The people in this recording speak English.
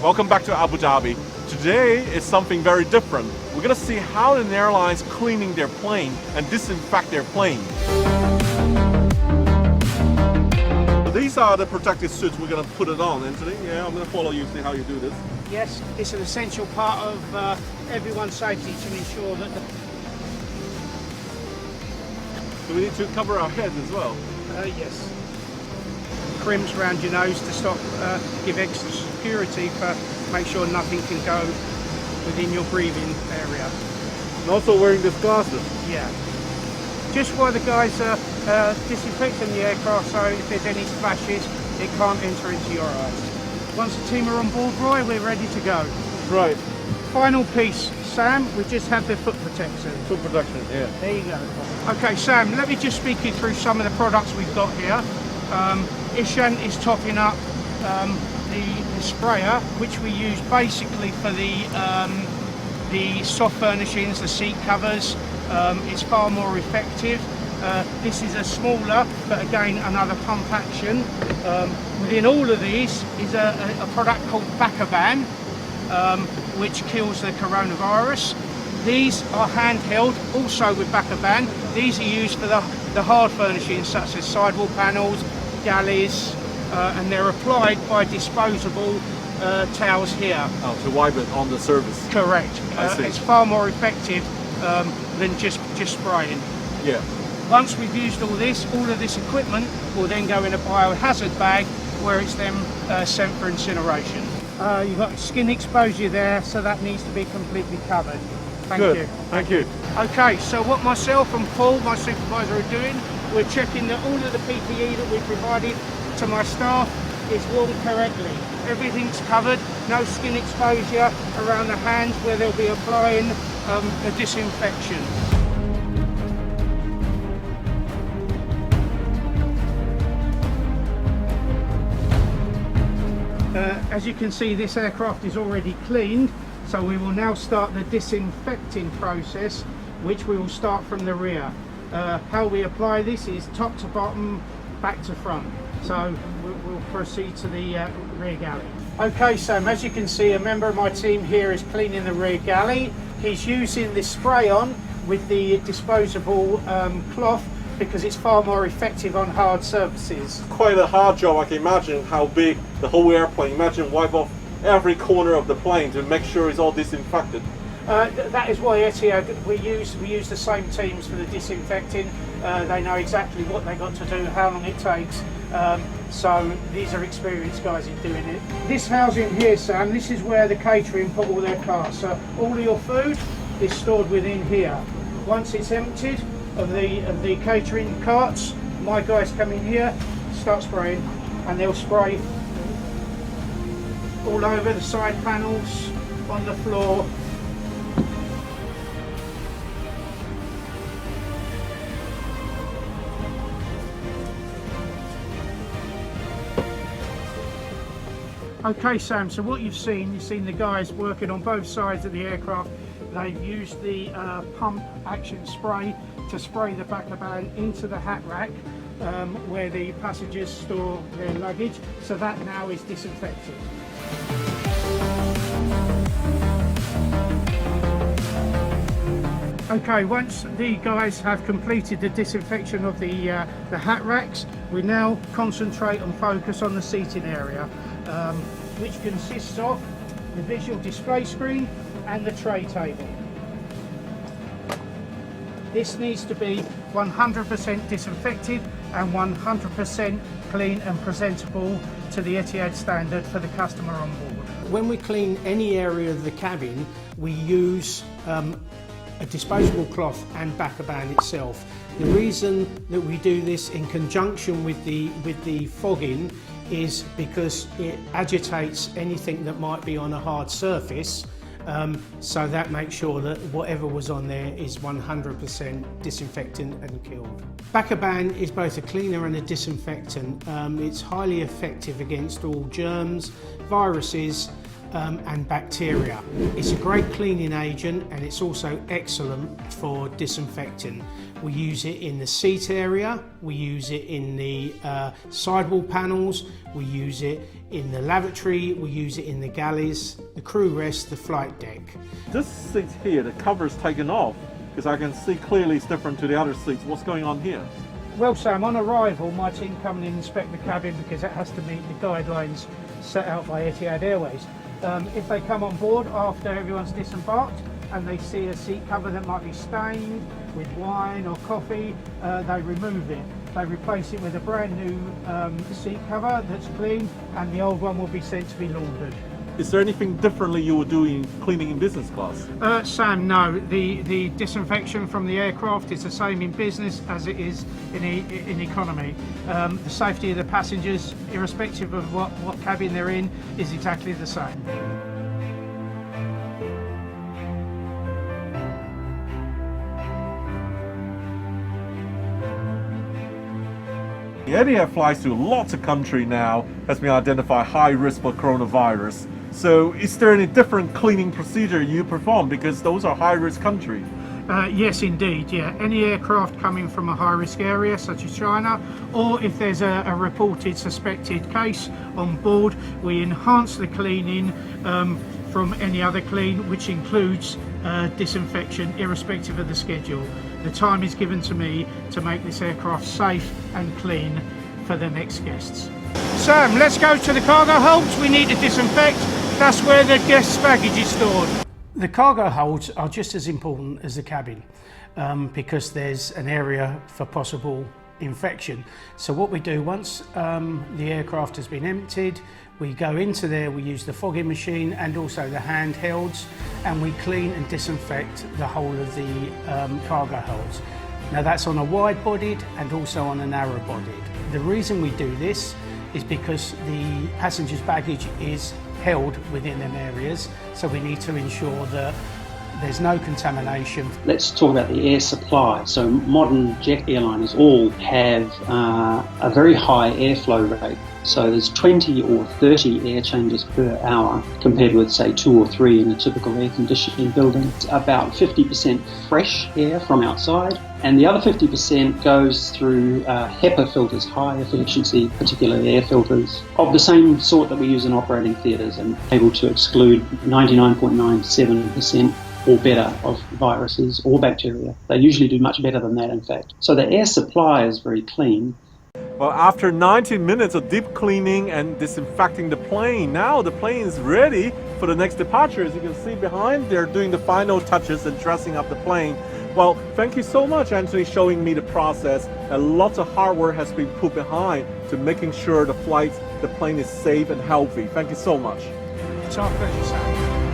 Welcome back to Abu Dhabi. Today is something very different. We're going to see how the airlines cleaning their plane and disinfect their plane. These are the protective suits we're going to put it on, Anthony. Yeah, I'm going to follow you, see how you do this. Yes, it's an essential part of everyone's safety to ensure that So we need to cover our heads as well. yes. Crims around your nose to stop, give extra security for, make sure nothing can go within your breathing area. And also wearing these glasses. Yeah. Just while the guys are disinfecting the aircraft, so if there's any splashes, it can't enter into your eyes. Once the team are on board, Roy, we're ready to go. Right. Final piece, Sam, we just have the foot protection. Foot protection, yeah. There you go. Okay, Sam, let me just speak you through some of the products we've got here. Ishan is topping up the sprayer, which we use basically for the soft furnishings, the seat covers. It's far more effective. This is a smaller, but again another pump action. Within all of these is a product called Bacoban, which kills the coronavirus. These are handheld, also with Bacoban. These are used for the hard furnishings such as sidewall panels, galleys, and they're applied by disposable towels here. Oh, to wipe it on the surface. Correct. It's far more effective than just spraying. Yeah. Once we've used all of this equipment will then go in a biohazard bag where it's then sent for incineration. You've got skin exposure there, so that needs to be completely covered. Thank you. Thank you. Okay, so what myself and Paul, my supervisor, are doing, we're checking that all of the PPE that we provided to my staff is worn correctly. Everything's covered, no skin exposure around the hands where they'll be applying the disinfection. As you can see, this aircraft is already cleaned, so we will now start the disinfecting process, which we will start from the rear. How we apply this is top to bottom, back to front. So we'll proceed to the rear galley. Okay, Sam, as you can see, a member of my team here is cleaning the rear galley. He's using this spray-on with the disposable cloth because it's far more effective on hard surfaces. Quite a hard job. I can imagine how big the whole airplane. Imagine wipe off every corner of the plane to make sure it's all disinfected. That is why Etihad, we use the same teams for the disinfecting. They know exactly what they got to do, how long it takes. So these are experienced guys in doing it. This housing here, Sam, this is where the catering put all their carts. So all of your food is stored within here. Once it's emptied of the catering carts, my guys come in here, start spraying, and they'll spray all over the side panels, on the floor. Okay, Sam, so what you've seen the guys working on both sides of the aircraft. They've used the pump action spray to spray the Bacoban into the hat rack where the passengers store their luggage, so that now is disinfected. Okay, once the guys have completed the disinfection of the hat racks, we now concentrate and focus on the seating area, which consists of the visual display screen and the tray table. This needs to be 100% disinfected and 100% clean and presentable to the Etihad standard for the customer on board. When we clean any area of the cabin, we use a disposable cloth and Bacoban itself. The reason that we do this in conjunction with the fogging is because it agitates anything that might be on a hard surface, so that makes sure that whatever was on there is 100% disinfectant and killed. Bacoban is both a cleaner and a disinfectant. It's highly effective against all germs, viruses, and bacteria. It's a great cleaning agent, and it's also excellent for disinfecting. We use it in the seat area, we use it in the sidewall panels, we use it in the lavatory, we use it in the galleys, the crew rest, the flight deck. This seat here, the cover is taken off because I can see clearly it's different to the other seats. What's going on here? Well, Sam, on arrival, my team come in and inspect the cabin because it has to meet the guidelines set out by Etihad Airways. If they come on board after everyone's disembarked and they see a seat cover that might be stained with wine or coffee, they remove it. They replace it with a brand new seat cover that's clean, and the old one will be sent to be laundered. Is there anything differently you would do in cleaning in business class? Sam, no. The disinfection from the aircraft is the same in business as it is in economy. The safety of the passengers, irrespective of what cabin they're in, is exactly the same. The Etihad flies to lots of countries now, has been identified high risk for coronavirus. So is there any different cleaning procedure you perform because those are high risk countries? Yes, indeed, yeah. Any aircraft coming from a high risk area such as China, or if there's a reported suspected case on board, we enhance the cleaning from any other clean, which includes disinfection irrespective of the schedule. The time is given to me to make this aircraft safe and clean for the next guests. Sam, let's go to the cargo holds. We need to disinfect. That's where the guest's baggage is stored. The cargo holds are just as important as the cabin because there's an area for possible infection. So what we do once the aircraft has been emptied, we go into there, we use the fogging machine and also the handhelds, and we clean and disinfect the whole of the cargo holds. Now that's on a wide-bodied and also on a narrow-bodied. The reason we do this is because the passenger's baggage is held within them areas, so we need to ensure that there's no contamination. Let's talk about the air supply. So modern jet airliners all have a very high airflow rate. So there's 20 or 30 air changes per hour compared with say 2 or 3 in a typical air conditioning building. It's about 50% fresh air from outside, and the other 50% goes through HEPA filters, high efficiency particulate air filters, of the same sort that we use in operating theatres, and able to exclude 99.97% or better of viruses or bacteria. They usually do much better than that, in fact. So the air supply is very clean. Well, after 90 minutes of deep cleaning and disinfecting the plane, now the plane is ready for the next departure. As you can see behind, they're doing the final touches and dressing up the plane. Well, thank you so much, Anthony, showing me the process. And lots of hard work has been put behind to making sure the plane is safe and healthy. Thank you so much. It's our pleasure, Sam.